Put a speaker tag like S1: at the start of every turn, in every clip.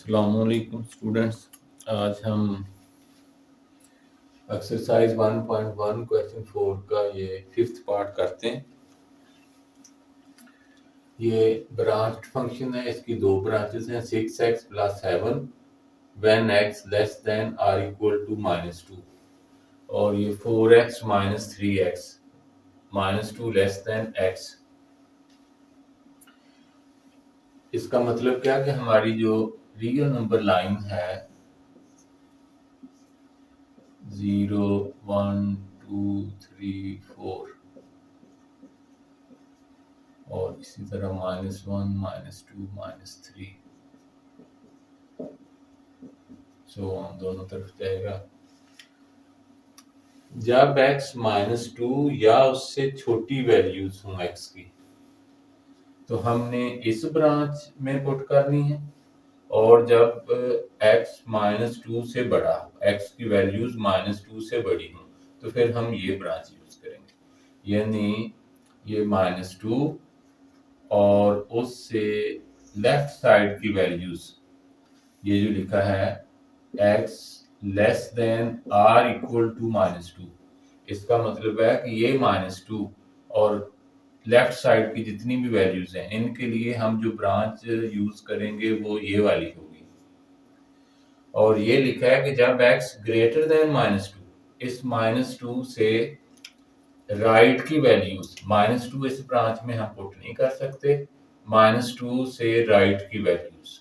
S1: अस्सलामुअलैकुम स्टूडेंट्स। आज हम एक्सरसाइज 1.1 क्वेश्चन 4 का ये फिफ्थ पार्ट करते हैं। ये ब्रांच फंक्शन है, इसकी दो ब्रांचेस हैं 6x + 7 when x less than or equal to -2 और ये 4x - 3x -2 less than x। इसका मतलब क्या कि हमारी जो रियल नंबर लाइन है 0 1 2 3 4 और इसी तरह -1 -2 -3 सो दोनों तरफ जाएगा। जब x -2 या उससे छोटी वैल्यूज हों x की तो हमने इस ब्रांच में पुट करनी है, और जब x -2 से बड़ा x की वैल्यूज -2 से बड़ी हों तो फिर हम ये ब्रांच यूज करेंगे। यानी ये -2 और उससे लेफ्ट साइड की वैल्यूज, ये जो लिखा है x less than or equal to -2, इसका मतलब है कि ये -2 और लेफ्ट साइड की जितनी भी वैल्यूज हैं इनके लिए हम जो ब्रांच यूज करेंगे वो ये वाली होगी। और ये लिखा है कि जब x ग्रेटर देन -2, इस -2 से राइट की वैल्यूज, -2 इस ब्रांच में हम पुट नहीं कर सकते, -2 से राइट की वैल्यूज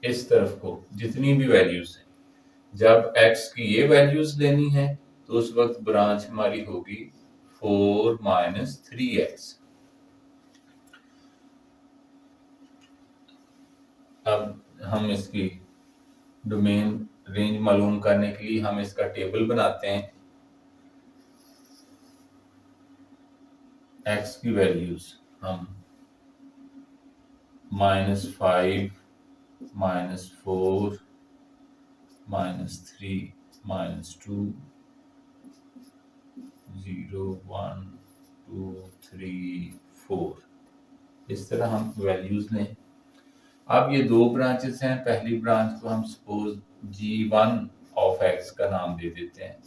S1: इस तरफ को जितनी भी वैल्यूज हैं, जब x की ये वैल्यूज लेनी है तो उस वक्त ब्रांच हमारी होगी 4 - 3x। अब हम इसकी डोमेन रेंज मालूम करने के लिए हम इसका टेबल बनाते हैं। x की वैल्यूज हम -5 -4 -3 -2 0 1 2 3 4 इस तरह हम वैल्यूज लें। अब ये दो ब्रांचेस हैं, पहली ब्रांच को हम सपोज g1 ऑफ x का नाम दे देते हैं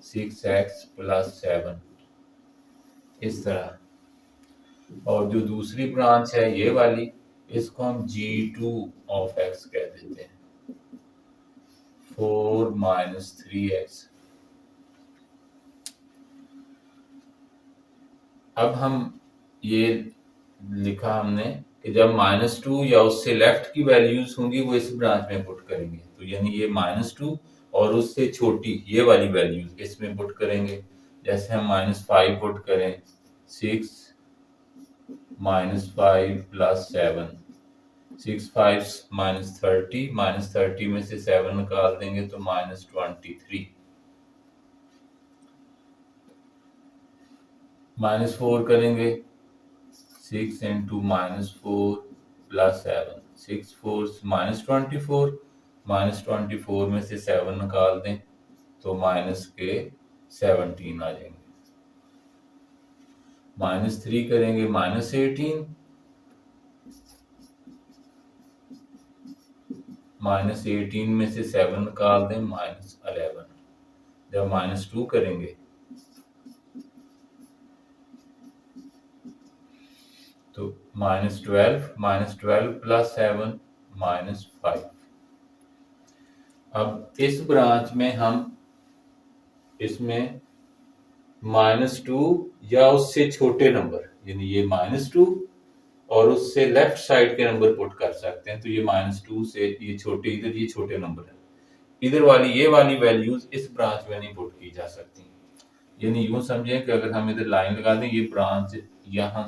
S1: 6x + 7 इस तरह, और जो दूसरी ब्रांच है ये वाली, इसको हम g2 ऑफ x कह देते हैं 4 - 3x। अब हम ये लिखा हमने कि जब -2 या उससे लेफ्ट की वैल्यूज होंगी वो इस ब्रांच में पुट करेंगे, तो यानी ये -2 और उससे छोटी ये वाली वैल्यूज इसमें पुट करेंगे। जैसे हम -5 पुट करें 6 -5 + 7, 6 5 -30, -30 में से 7 निकाल देंगे तो -23, -4 करेंगे 6 × -4 + 7, 6 4 -24, -24 में से 7 निकाल दें तो -17 आ जाएंगे। -3 करेंगे -18, -18 में से 7 निकाल दें -11। जब -2 करेंगे तो -12, -12 + 7 -5। अब इस ब्रांच में हम इसमें -2 या उससे छोटे नंबर, यानी ये -2 और उससे लेफ्ट साइड के नंबर पुट कर सकते हैं। तो ये -2 से ये छोटे, इधर ये छोटे नंबर है, इधर वाली ये वाली वैल्यूज इस ब्रांच में नहीं पुट की जा सकती। यानी यूं समझें कि अगर हम इधर लाइन लगा दें, ये ब्रांच यहाँ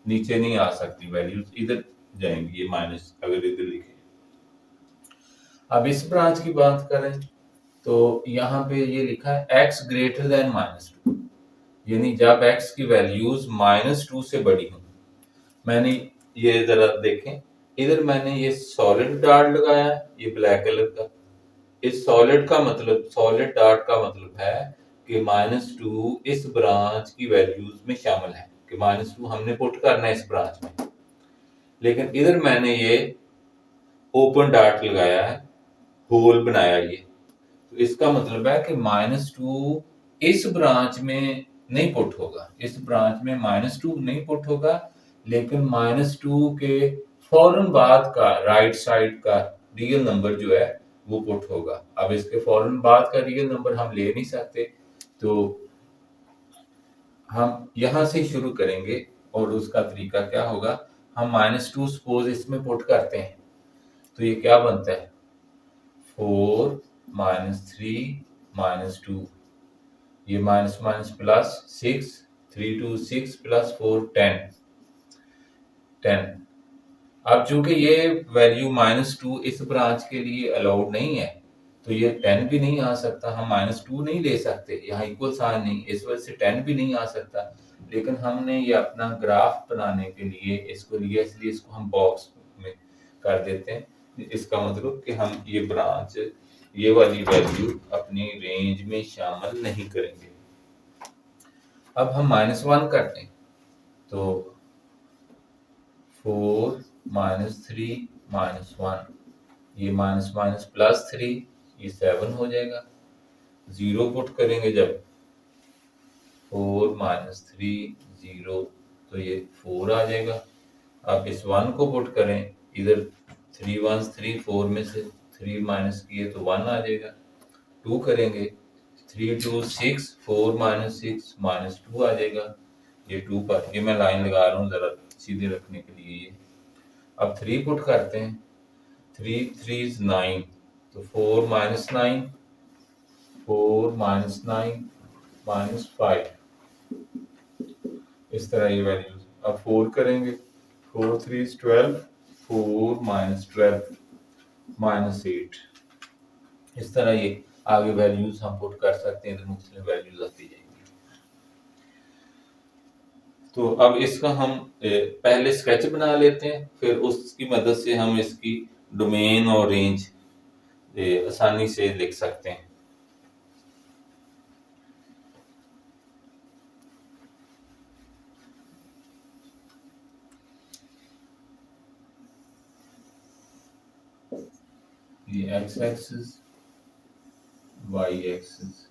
S1: नीचे नहीं आ सकती, वैल्यूज इधर जाएंगी, ये माइनस अगर इधर लिखे। अब इस ब्रांच की बात करें तो यहाँ पे ये लिखा है x ग्रेटर देन -2, यानी जब x की वैल्यूज -2 से बड़ी हो। मैंने ये जरा देखें, इधर मैंने ये सॉलिड डॉट लगाया है, ये ब्लैक कलर का। इस सॉलिड का मतलब, सॉलिड डॉट का मतलब है कि -2 इस ब्रांच की वैल्यूज में शामिल है, कि -2 हमने पुट करना है इस ब्रांच में। लेकिन इधर मैंने ये ओपन डार्ट लगाया है, होल बनाया ये, तो इसका मतलब है कि -2 इस ब्रांच में नहीं पुट होगा, इस ब्रांच में -2 नहीं पुट होगा, लेकिन -2 के फौरन बाद का राइट साइड का रियल नंबर जो है वो पुट होगा। अब इसके फौरन बाद का रियल नंबर हम ले नहीं सकते, तो हम यहां से शुरू करेंगे और उसका तरीका क्या होगा, हम -2 सपोज इसमें पुट करते हैं, तो ये क्या बनता है 4 -3 -2, ये माइनस माइनस प्लस 6, 3 2 6 प्लस 4 10। अब चूंकि ये वैल्यू -2 इस ब्रांच के लिए अलाउड नहीं है, तो ये 10 भी नहीं आ सकता, हम -2 नहीं ले सकते, यहाँ इक्वल साइन नहीं, इस वजह से 10 भी नहीं आ सकता। लेकिन हमने ये अपना ग्राफ बनाने के लिए इसको लिया, इसलिए इसको हम बॉक्स में कर देते हैं। इसका मतलब कि हम ये ब्रांच, ये वाली वैल्यू अपनी रेंज में शामिल नहीं करेंगे। अब हम -1 करते हैं, तो 4 -3 -1, ये माइनस माइनस प्लस 3, ये 7 हो जाएगा। 0 पुट करेंगे जब 4 -3 0, तो ये 4 आ जाएगा। अब इस 1 को पुट करें, इधर 3 1 3, 4 में से 3 माइनस किए तो 1 आ जाएगा। 2 करेंगे, 3 2 6, 4 -6 -2 आ जाएगा। ये 2 पर, ये मैं लाइन लगा रहा हूँ जरा सीधे रखने के लिए ये। अब 3 पुट करते हैं, 3 3 9, तो 4 -9, 4 -9 -5, इस तरह ये वैल्यूज। अब 4 करेंगे, 4 3 12, 4 -12 -8, इस तरह ये आगे वैल्यूज हम पुट कर सकते हैं, तो मुख्तलिफ वैल्यूज आती जाएंगी। तो अब इसका हम पहले स्केच बना लेते हैं, फिर उसकी मदद से हम इसकी डोमेन और रेंज आसानी से लिख सकते हैं। ये X axis, Y axis,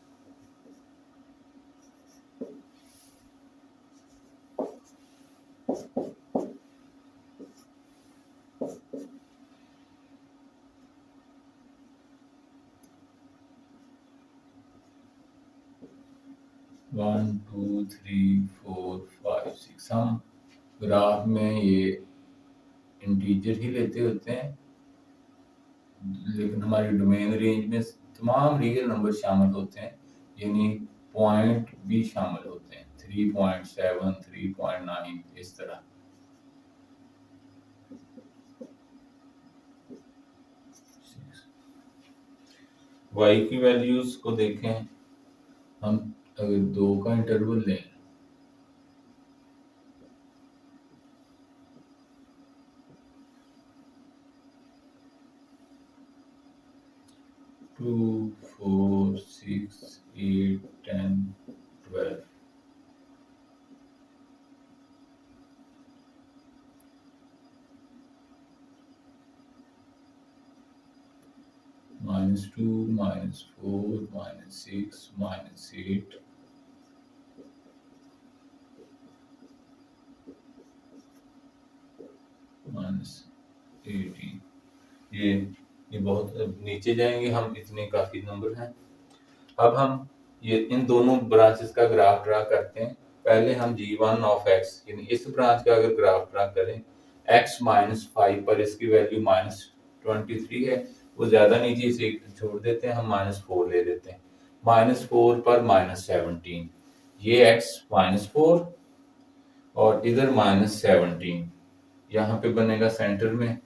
S1: one two three four five six, हम ग्राफ में ये इंटीजर ही लेते होते हैं, लेकिन हमारी डोमेन रेंज में तमाम रियल नंबर शामिल होते हैं, यानी पॉइंट भी शामिल होते हैं, 3.7 3.9 इस तरह। वाई की वैल्यूज को देखें, हम अगर 2 का इंटरवल लें, टू 4 6 8 10 12, -2 -4 -6 -8, -18, ये बहुत नीचे जाएंगे हम, इतने काफी नंबर हैं। अब हम ये इन दोनों ब्रांचेस का ग्राफ ड्रा करते हैं। पहले हम g1 ऑफ x, यानी इस ब्रांच का अगर ग्राफ ड्रा करें, x -5 पर इसकी वैल्यू -23 है, वो ज्यादा नीचे से छोड़ देते हैं, हम -4 ले लेते हैं। -4 पर -17, ये x -4 और इधर -17, यहाँ पे बनेगा सेंटर में,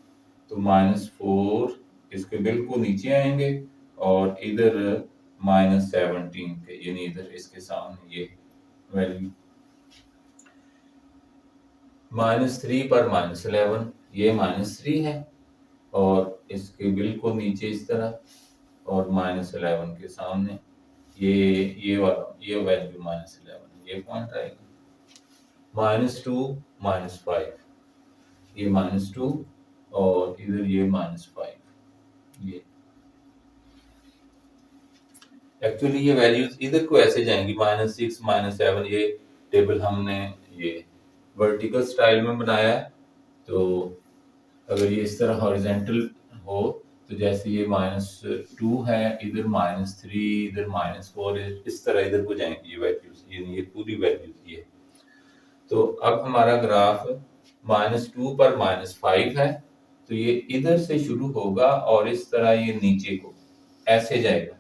S1: तो -4 इसके बिल्कुल नीचे आएंगे और इधर -17 के, यानी इधर इसके सामने ये वैल्यू। -3 पर -11, ये -3 है और इसके बिल्कुल नीचे इस तरह, और -11 के सामने ये वाला, ये वैल्यू -11, ये पॉइंट आएगा। -2 -5, ये -2 और इधर ये -5। ये एक्चुअली ये वैल्यूज इधर को ऐसे जाएंगी, -6 -7। ये टेबल हमने ये वर्टिकल स्टाइल में बनाया है। तो अगर ये इस तरह हॉरिजेंटल हो तो जैसे ये -2 है, इधर -3, इधर -4, इस तरह इधर को जाएंगी ये वैल्यूज, ये पूरी वैल्यूज ये। तो अब हमारा ग्राफ -2 पर -5 है, तो ये इधर से शुरू होगा और इस तरह ये नीचे को ऐसे जाएगा।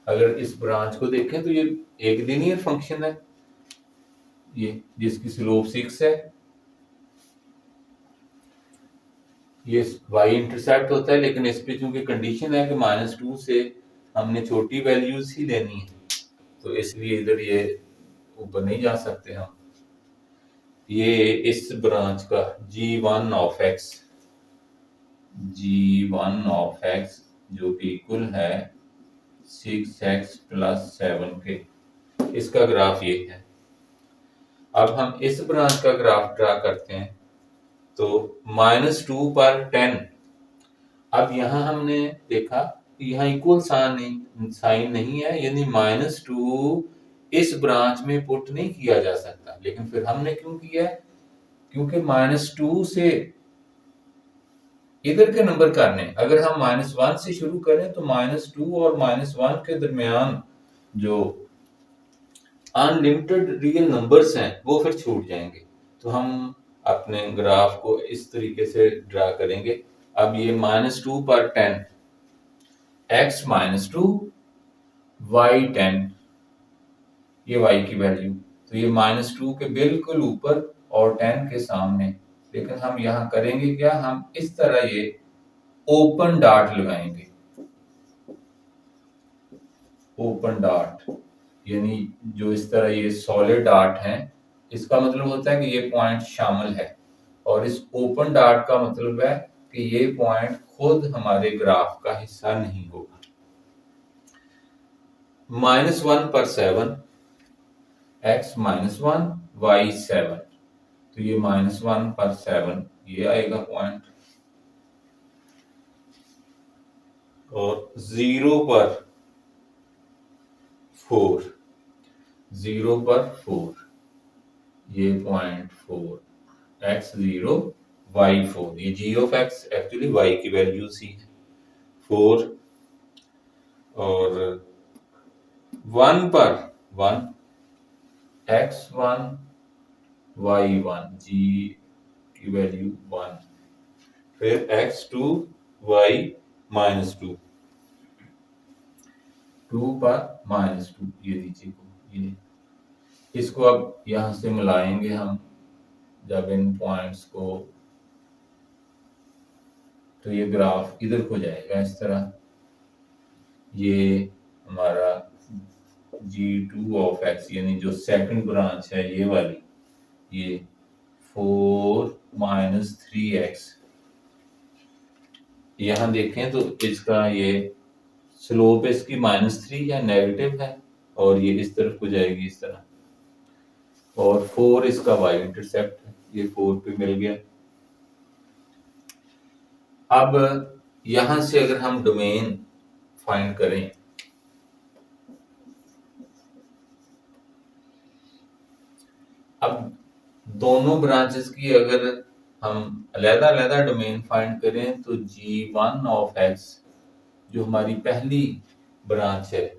S1: अगर इस ब्रांच को देखें तो ये एक लीनियर फंक्शन है, ये जिसकी स्लोप 6 है। ये y इंटरसेप्ट होता है, लेकिन इस पे चूंकि कंडीशन है कि -2 से हमने छोटी वैल्यूज ही लेनी है, तो इसलिए इधर ये ऊपर नहीं जा सकते हम। ये इस ब्रांच का g1 ऑफ x, जो कि इक्वल है 6x + 7 के, इसका ग्राफ ये है। अब हम इस ब्रांच का ग्राफ ड्रा करते हैं। तो -2 पर 10। अब यहाँ हमने देखा कि यहाँ इक्वल साइन नहीं है, यानी -2 इस ब्रांच में पुट नहीं किया जा सकता। लेकिन फिर हमने क्यों किया? क्योंकि -2 से इधर के नंबर करने, अगर हम -1 से शुरू करें तो -2 और -1 के दरमियान जो अनलिमिटेड रियल नंबर्स हैं वो फिर छूट जाएंगे। तो हम अपने ग्राफ को इस तरीके से ड्रा करेंगे। अब ये -2 पर 10, x -2 y 10, ये y की वैल्यू। तो ये -2 के बिल्कुल ऊपर और 10 के सामने। लेकिन हम यहाँ करेंगे क्या, हम इस तरह ये ओपन डॉट लगाएंगे। ओपन डॉट यानी जो इस तरह ये सॉलिड डॉट है, इसका मतलब होता है कि ये पॉइंट शामिल है। और इस ओपन डॉट का मतलब है कि ये पॉइंट खुद हमारे ग्राफ का हिस्सा नहीं होगा। -1 पर 7, x -1 y 7, तो ये -1 पर 7 ये आएगा पॉइंट। और 0 पर 4, 0 पर 4, ये पॉइंट 4, x 0 y 4, ये g of x actually y की वैल्यू सी है 4। और 1 पर 1, x 1 y 1, g की वैल्यू 1, फिर x 2 y -2, 2 पर -2, ये नीचे को, ये इसको अब यहां से मिलाएंगे हम जब इन पॉइंट्स को, तो ये ग्राफ इधर को जाएगा इस तरह। ये हमारा g2 ऑफ x यानी जो सेकंड ब्रांच है ये वाली, ये 4 -3x। यहाँ देखें तो इसका ये स्लोप इसकी -3 है, नेगेटिव है, और ये इस तरफ को जाएगी इस तरह। और 4 इसका y इंटरसेप्ट है, ये 4 पे मिल गया। अब यहां से अगर हम डोमेन फाइंड करें, अब दोनों ब्रांचेस की अगर हम अलग-अलग डोमेन फाइंड करें तो g1 ऑफ x जो हमारी पहली ब्रांच है,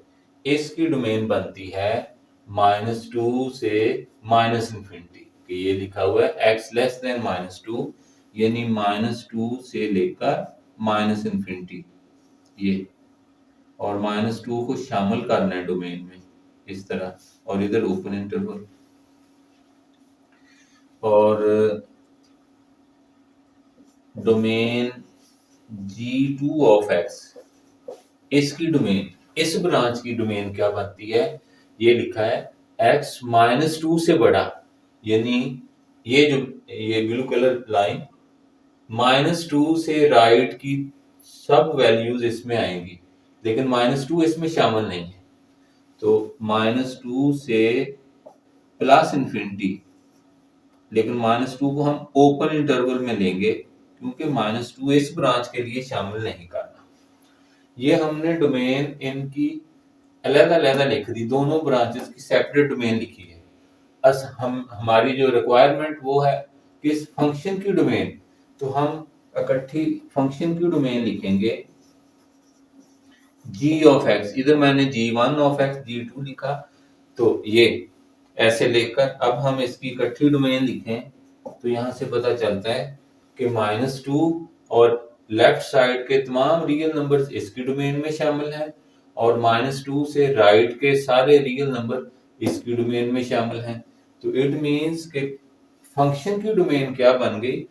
S1: इसकी डोमेन बनती है -2 से -इंफिनिटी, कि ये लिखा हुआ है x लेस देन -2, यानी -2 से लेकर -इंफिनिटी ये, और -2 को शामिल करना है डोमेन में इस तरह, और इधर ओपन इंटरवल। और डोमेन g2 ऑफ x, इसकी डोमेन, इस ब्रांच की डोमेन क्या बनती है, ये लिखा है x -2 से बड़ा, यानी ये जो ये ब्लू कलर लाइन -2 से राइट की सब वैल्यूज इसमें आएंगी, लेकिन -2 इसमें शामिल नहीं है। तो -2 से +इंफिनिटी, लेकिन -2 को हम ओपन इंटरवल में लेंगे क्योंकि -2 इस ब्रांच के लिए शामिल नहीं करना। ये हमने डोमेन इनकी अलग-अलग लिख दी, दोनों ब्रांचेस की सेपरेट डोमेन लिखी है। हमारी जो रिक्वायरमेंट वो है कि इस फंक्शन की डोमेन, तो हम इकट्ठी फंक्शन की डोमेन लिखेंगे g ऑफ x। इधर मैंने g1 ऑफ x, g2 लिखा, तो ये ऐसे लेकर अब हम इसकी इकट्ठी डोमेन लिखें तो यहां से पता चलता है कि -2 और लेफ्ट साइड के तमाम रियल नंबर्स इसकी डोमेन में शामिल हैं और -2 से राइट के सारे रियल नंबर इसकी डोमेन में शामिल हैं। तो इट मींस कि फंक्शन की डोमेन क्या बन गई?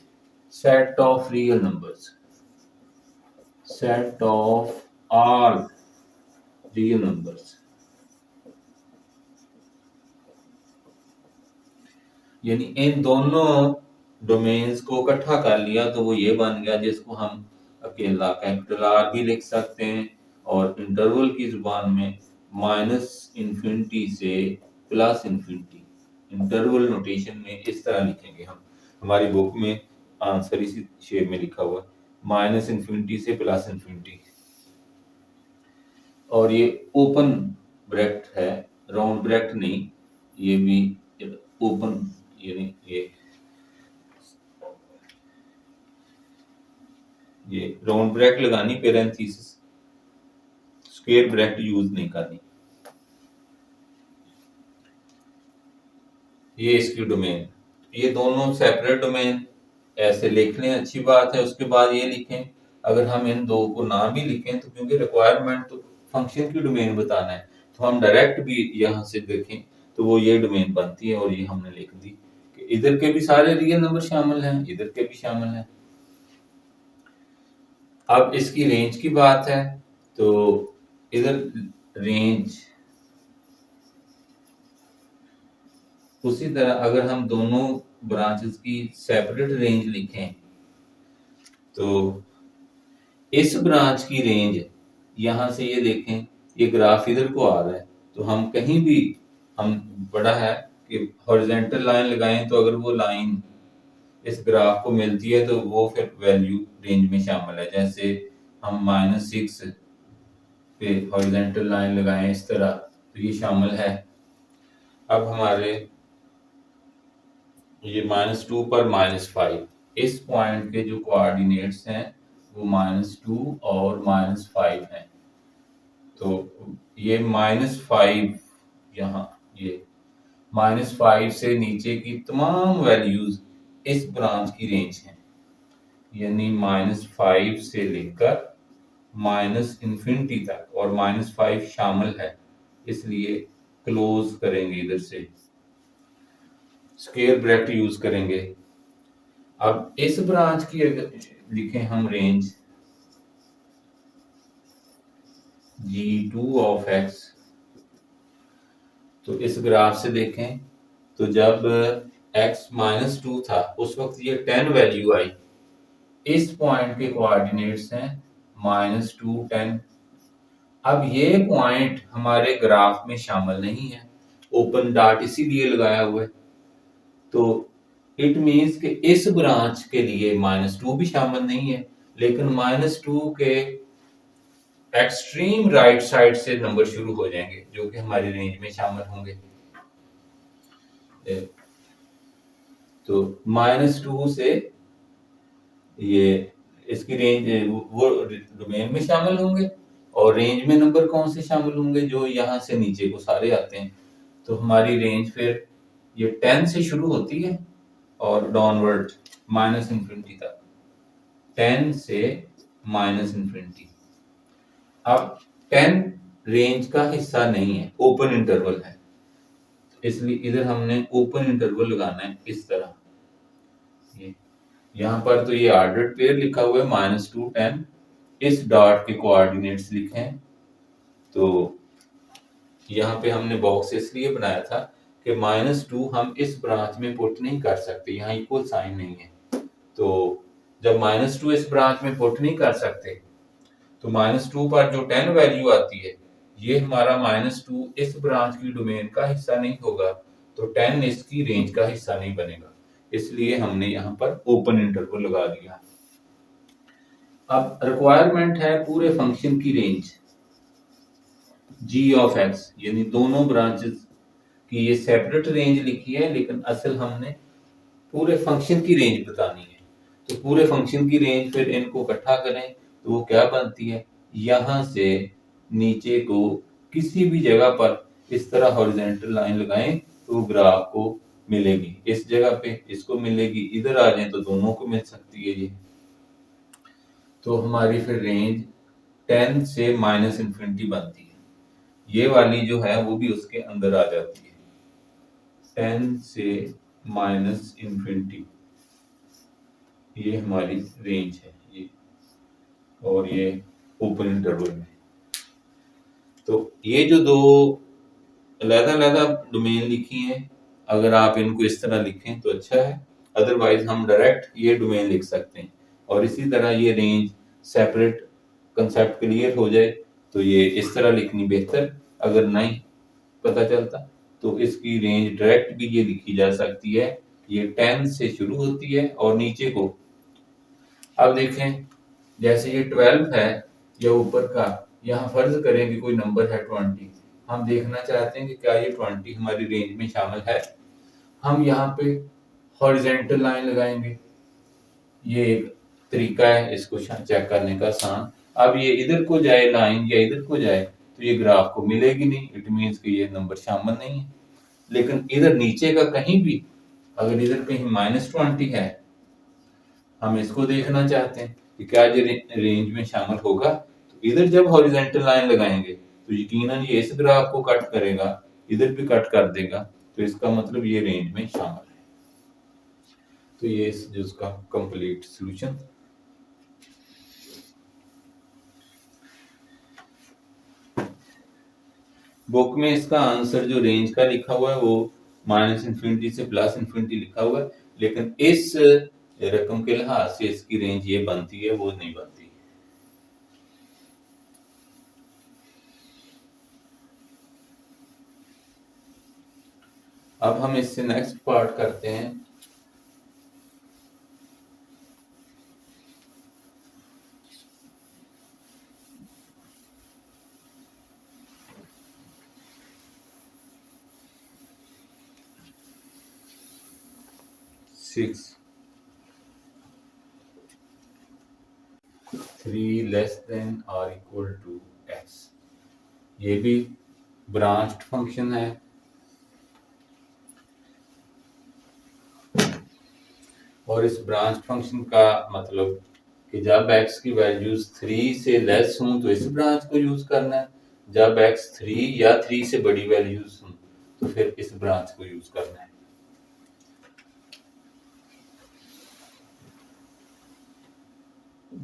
S1: Set of real numbers, set of all real numbers. यानी इन दोनों डोमेन्स को इकट्ठा कर लिया तो वो ये बन गया, जिसको हम अकेला कैपिटल आर भी लिख सकते हैं और इंटरवल की जुबान में -इंफिनिटी से +इंफिनिटी, इंटरवल नोटेशन में इस तरह लिखेंगे हम। हमारी बुक में आंसर इसी शेप में लिखा हुआ है, -इंफिनिटी से +इंफिनिटी। और ये ओपन ब्रैकेट है, राउंड ब्रैकेट नहीं, ये भी ओपन, यानी ये राउंड ब्रैकेट लगानी, पैरेंथेसिस, स्क्वायर ब्रैकेट यूज नहीं करनी। ये इसकी डोमेन, ये दोनों सेपरेट डोमेन ऐसे लिख लें, अच्छी बात है। उसके बाद ये लिखें, अगर हम इन दो को ना भी लिखें तो क्योंकि रिक्वायरमेंट तो फंक्शन की डोमेन बताना है, तो हम डायरेक्ट भी यहाँ से देखें तो वो ये डोमेन बनती है और ये हमने लिख दी कि इधर के भी सारे रियल नंबर शामिल हैं, इधर के भी शामिल हैं। अब इसकी रेंज की बात है, तो इधर रेंज उसी तरह अगर हम दोनों ब्रांचेस की सेपरेट रेंज लिखें तो इस ब्रांच की रेंज, यहां से ये देखें, ये ग्राफ इधर को आ रहा है, तो हम कहीं भी, हम बड़ा है कि हॉरिजॉन्टल लाइन लगाएं तो अगर वो लाइन इस ग्राफ को मिलती है तो वो फिर वैल्यू रेंज में शामिल है। जैसे हम -6 पे हॉरिजॉन्टल लाइन लगाएं इस तरह, तो ये शामिल है। अब हमारे ये -2 पर -5, इस पॉइंट के जो कोऑर्डिनेट्स हैं वो -2 और -5 हैं। तो ये -5, यहाँ ये -5 से नीचे की तमाम वैल्यूज इस ब्रांच की रेंज है, यानी -5 से लेकर -इंफिनिटी तक, और -5 शामिल है, इसलिए क्लोज करेंगे, इधर से स्क्वायर ब्रैकेट यूज करेंगे। अब इस ब्रांच की अगर लिखें हम रेंज g2 ऑफ x, तो इस ग्राफ से देखें तो जब x -2 था उस वक्त ये 10 वैल्यू आई, इस पॉइंट के कोऑर्डिनेट्स हैं -2 10। अब ये पॉइंट हमारे ग्राफ में शामिल नहीं है, ओपन डॉट इसीलिए लगाया हुआ है, तो इट मींस कि इस ब्रांच के लिए -2 भी शामिल नहीं है, लेकिन -2 के एक्सट्रीम राइट साइड से नंबर शुरू हो जाएंगे जो कि हमारी रेंज में शामिल होंगे। तो -2 से ये इसकी रेंज वो डोमेन में शामिल होंगे, और रेंज में नंबर कौन से शामिल होंगे? जो यहाँ से नीचे को सारे आते हैं। तो हमारी रेंज फिर ये 10 से शुरू होती है और डाउनवर्ड -इंफिनिटी तक, 10 से -इंफिनिटी। अब 10 रेंज का हिस्सा नहीं है, ओपन इंटरवल है, इसलिए इधर हमने ओपन इंटरवल लगाना है इस तरह। यहाँ पर तो ये ऑर्डर्ड पेयर लिखा हुआ है -2 10, इस डॉट के कोऑर्डिनेट्स लिखे हैं, तो यहाँ पे हमने बॉक्स इसलिए बनाया था कि -2 हम इस ब्रांच में पुट नहीं कर सकते, यहाँ इक्वल साइन नहीं है। तो जब -2 इस ब्रांच में पुट नहीं कर सकते तो -2 पर जो 10 वैल्यू आती है, ये हमारा -2 इस ब्रांच की डोमेन का हिस्सा नहीं होगा, तो 10 इसकी रेंज का हिस्सा नहीं बनेगा, इसलिए हमने यहाँ पर ओपन इंटरवल लगा दिया। अब रिक्वायरमेंट है पूरे फंक्शन की रेंज g ऑफ x, यानी दोनों ब्रांचेस की ये सेपरेट रेंज लिखी है, लेकिन असल हमने पूरे फंक्शन की रेंज बतानी है। तो पूरे फंक्शन की रेंज फिर इनको इकट्ठा करें तो वो क्या बनती है, यहां से नीचे को किसी भी जगह पर इस तरह हॉरिजॉन्टल लाइन लगाएं तो ग्राफ को मिलेगी, इस जगह पे इसको मिलेगी, इधर आ जाए तो दोनों को मिल सकती है ये। तो हमारी फिर रेंज 10 से माइनस इन्फिनिटी बनती है, ये वाली जो है वो भी उसके अंदर आ जाती है, 10 से माइनस इन्फिनिटी, ये हमारी रेंज है ये, और ये ओपन इंटरवल में। तो ये जो दो अलग-अलग डोमेन लिखी हैं, अगर आप इनको इस तरह लिखें तो अच्छा है, अदरवाइज हम डायरेक्ट ये डोमेन लिख सकते हैं। और इसी तरह ये रेंज सेपरेट कंसेप्ट क्लियर हो जाए तो ये इस तरह लिखनी बेहतर, अगर नहीं पता चलता तो इसकी रेंज डायरेक्ट भी ये लिखी जा सकती है, ये 10 से शुरू होती है और नीचे को, अब देखें जैसे ये 12 है या ऊपर का, यहाँ फर्ज करें कि कोई नंबर है 20, हम देखना चाहते हैं कि क्या ये 20 हमारी रेंज में शामिल है। हम यहाँ पे हॉरिजॉन्टल लाइन लगाएंगे, ये एक तरीका है इसको चेक करने का आसान। अब ये इधर को जाए लाइन या इधर को जाए तो ये ग्राफ को मिलेगी नहीं, इट मीन्स कि ये नंबर शामिल नहीं है। लेकिन इधर नीचे का कहीं भी, अगर इधर कहीं -20 है, हम इसको देखना चाहते हैं कि क्या ये रेंज में शामिल होगा, तो इधर जब हॉरिजॉन्टल लाइन लगाएंगे तो यकीनन ये इस ग्राफ को कट करेगा, इधर भी कट कर देगा, तो इसका मतलब ये रेंज में शामिल है। तो ये जो उसका कंप्लीट सॉल्यूशन। बुक में इसका आंसर जो रेंज का लिखा हुआ है वो -इन्फिनिटी से +इन्फिनिटी लिखा हुआ है, लेकिन इस रकम के लिहाज से इसकी रेंज ये बनती है, वो नहीं बनती। अब हम इससे नेक्स्ट पार्ट करते हैं। सिक्स 3 लेस देन और इक्वल टू x, ये भी ब्रांच्ड फंक्शन है। और इस ब्रांच फंक्शन का मतलब कि जब x की वैल्यूज 3 से लेस हों तो इस ब्रांच को यूज करना है, जब x 3 या 3 से बड़ी वैल्यूज हों तो फिर इस ब्रांच को यूज करना है।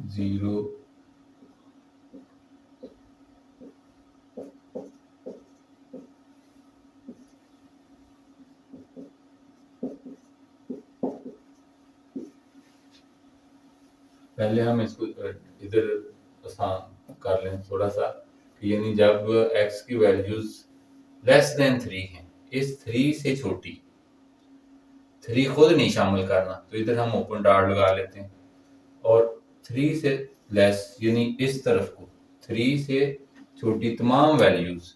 S1: जीरो पहले हम इसको इधर आसान कर लें थोड़ा सा, यानी जब x की वैल्यूज लेस देन 3 हैं, इस 3 से छोटी, 3 खुद नहीं शामिल करना, तो इधर हम ओपन डॉट लगा लेते हैं, और 3 से लेस यानी इस तरफ को 3 से छोटी तमाम वैल्यूज,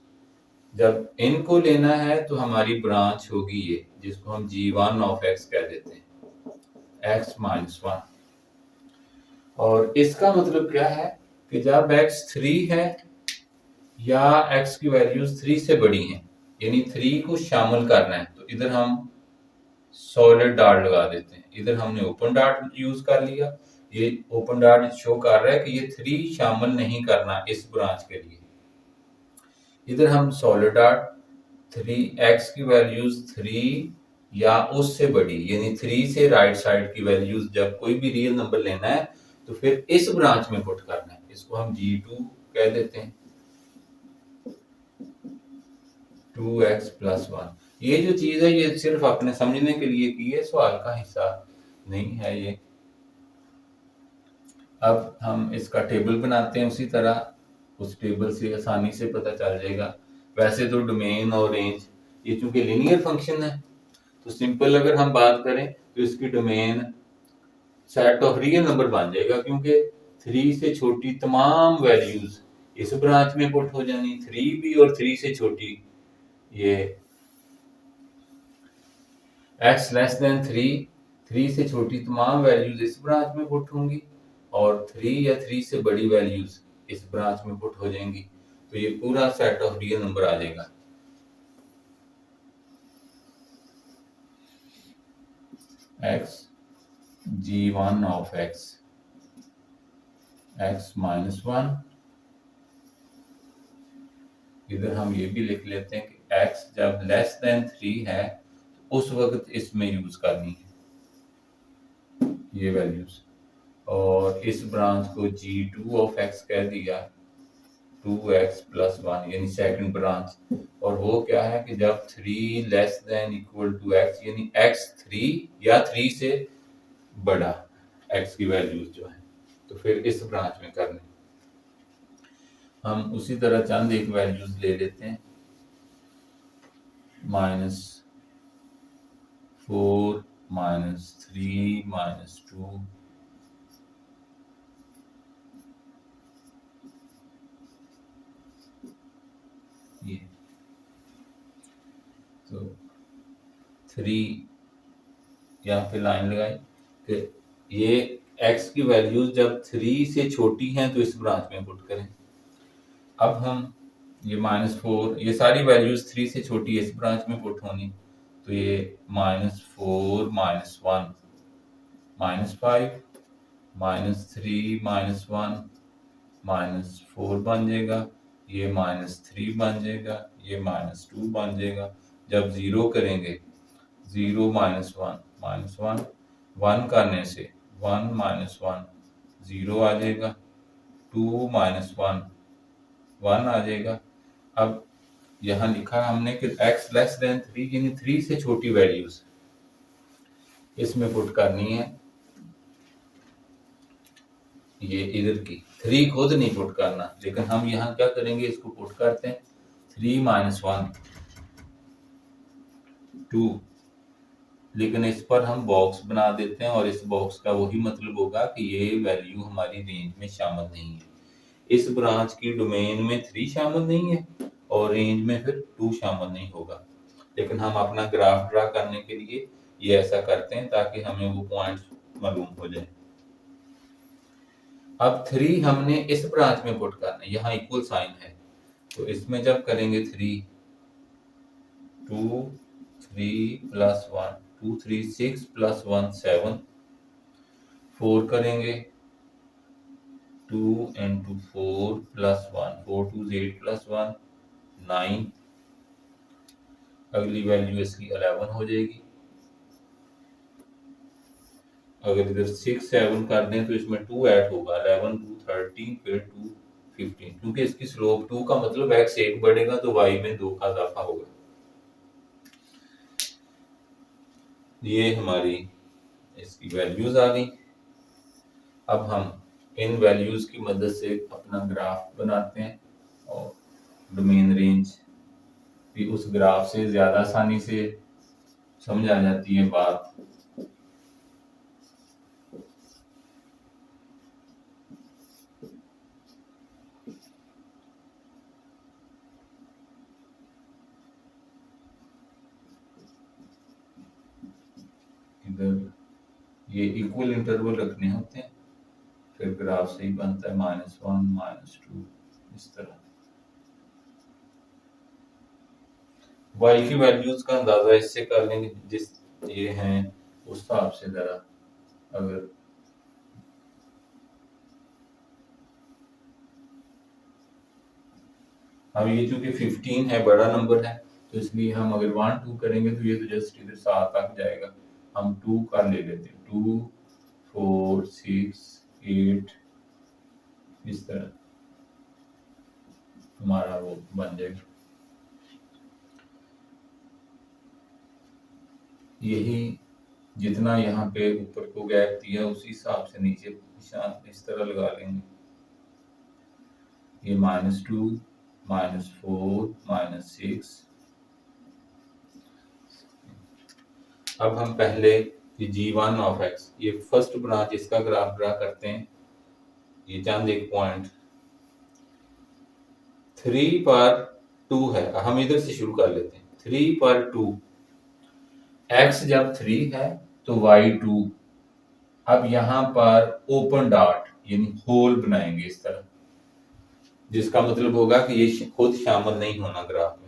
S1: जब इनको लेना है तो हमारी ब्रांच होगी ये, जिसको हम g1 ऑफ x कह देते हैं, x-1। और इसका मतलब क्या है कि जब x 3 है या x की वैल्यूज 3 से बड़ी हैं, यानी 3 को शामिल करना है, तो इधर हम सॉलिड डॉट लगा देते हैं। इधर हमने ओपन डॉट यूज कर लिया, ये ओपन डॉट शो कर रहा है कि ये 3 शामिल नहीं करना इस ब्रांच के लिए। इधर हम सॉलिड डॉट 3x की वैल्यूज 3 या उससे बड़ी, यानी 3 से राइट साइड की वैल्यूज, जब कोई भी रियल नंबर लेना है तो फिर इस ब्रांच में पुट करना है, इसको हम g2 कह देते हैं, 2x+1। ये जो चीज है ये सिर्फ अपने समझने के लिए की है, सवाल का हिस्सा नहीं है ये। अब हम इसका टेबल बनाते हैं उसी तरह, उस टेबल से आसानी से पता चल जाएगा। वैसे तो डोमेन और रेंज ये चूंकि लीनियर फंक्शन है, तो सिंपल अगर हम बात करें तो इसकी domain set of real number बन जाएगा, क्योंकि 3 से छोटी तमाम वैल्यूज इस ब्रांच में पुट हो जानी, 3 भी और 3 से छोटी ये x लेस देन 3 से छोटी तमाम वैल्यूज इस ब्रांच में पुट होंगी और 3 या 3 से बड़ी वैल्यूज इस ब्रांच में पुट हो जाएंगी। तो ये पूरा सेट ऑफ रियल नंबर आ जाएगा। x g1 of x minus 1, इधर हम ये भी लिख लेते हैं कि x जब लेस देन 3 है उस वक्त इसमें यूज करनी है ये वैल्यूज, और इस ब्रांच को g2 ऑफ x कह दिया, 2x प्लस 1 यानी सेकंड ब्रांच। और वो क्या है कि जब 3 less than equal to x यानी x 3 या 3 से बड़ा x की वैल्यूज जो है तो फिर इस ब्रांच में करनी। हम उसी तरह चंद एक वैल्यूज ले लेते हैं, -4 -3 -2 ये तो 3 यहाँ पे लाइन लगाई कि ये x की वैल्यूज जब 3 से छोटी हैं तो इस ब्रांच में पुट करें। अब हम ये -4 ये सारी वैल्यूज 3 से छोटी इस ब्रांच में पुट होनी, तो ये -4 -1 -5 -3 -1 -4 बन जाएगा, ये -3 बन जाएगा, ये -2 बन जाएगा। जब 0 करेंगे 0 -1 -1 1 करने से 1 -1 0 आ जाएगा, 2 -1 1 आ जाएगा। अब यहाँ लिखा हमने कि x लेस देन 3 यानी 3 से छोटी वैल्यूज इसमें पुट करनी है, ये इधर की 3 खुद नहीं पुट करना, लेकिन हम यहाँ क्या करेंगे इसको पुट करते हैं 3 -1 2, लेकिन इस पर हम बॉक्स बना देते हैं और इस बॉक्स का वही मतलब होगा कि ये वैल्यू हमारी रेंज में शामिल नहीं है। इस ब्रांच की डोमेन में 3 शामिल नहीं है और रेंज में फिर 2 शामिल नहीं होगा, लेकिन हम अपना ग्राफ ड्रा करने के लिए ये ऐसा करते हैं ताकि हमें वो पॉइंट्स मालूम हो जाए। अब 3 हमने इस ब्रांच में पुट करना है, यहाँ इक्वल साइन है तो इसमें जब करेंगे 3 2 3 प्लस 1 2 3 6 प्लस 1 7 4 करेंगे 2 into 4 plus 1 4 2 8 plus 1 9, अगली वैल्यू इसकी 11 हो जाएगी। अगर इधर 6 7 कर दें तो इसमें 2 ऐड होगा, 11 2 13 फिर 2 15, क्योंकि इसकी स्लोप 2 का मतलब x 1 बढ़ेगा तो y में 2 का इजाफा होगा। ये हमारी इसकी वैल्यूज आ गई। अब हम इन वैल्यूज की मदद से अपना ग्राफ बनाते हैं और डोमेन रेंज भी उस ग्राफ से ज्यादा आसानी से समझ आ जाती है बात। इधर ये इक्वल इंटरवल रखने होते हैं, फिर ग्राफ सही बनता है -1 -2 इस तरह। y की वैल्यूज का अंदाजा इससे कर लेंगे जिस ये हैं उस हिसाब से जरा। अगर अब ये चूंकि 15 है बड़ा नंबर है तो इसलिए हम अगर 1 2 करेंगे तो ये तो जस्ट इधर 7 तक जाएगा, हम 2 का ले लेते हैं 2 4 6 8 इस तरह हमारा वो बन जाएगा। यही जितना यहाँ पे ऊपर को गैप दिया उसी हिसाब से नीचे निशान इस तरह लगा लेंगे। ये -2 -4 -6। अब हम पहले g1 ऑफ x ये फर्स्ट ब्रांच इसका ग्राफ ड्रा करते हैं। ये चंद एक पॉइंट 3 पर 2 है, हम इधर से शुरू कर लेते हैं। 3 पर 2, x जब 3 है तो y 2। अब यहां पर ओपन डॉट यानी होल बनाएंगे इस तरह, जिसका मतलब होगा कि ये खुद शामिल नहीं होना ग्राफ में।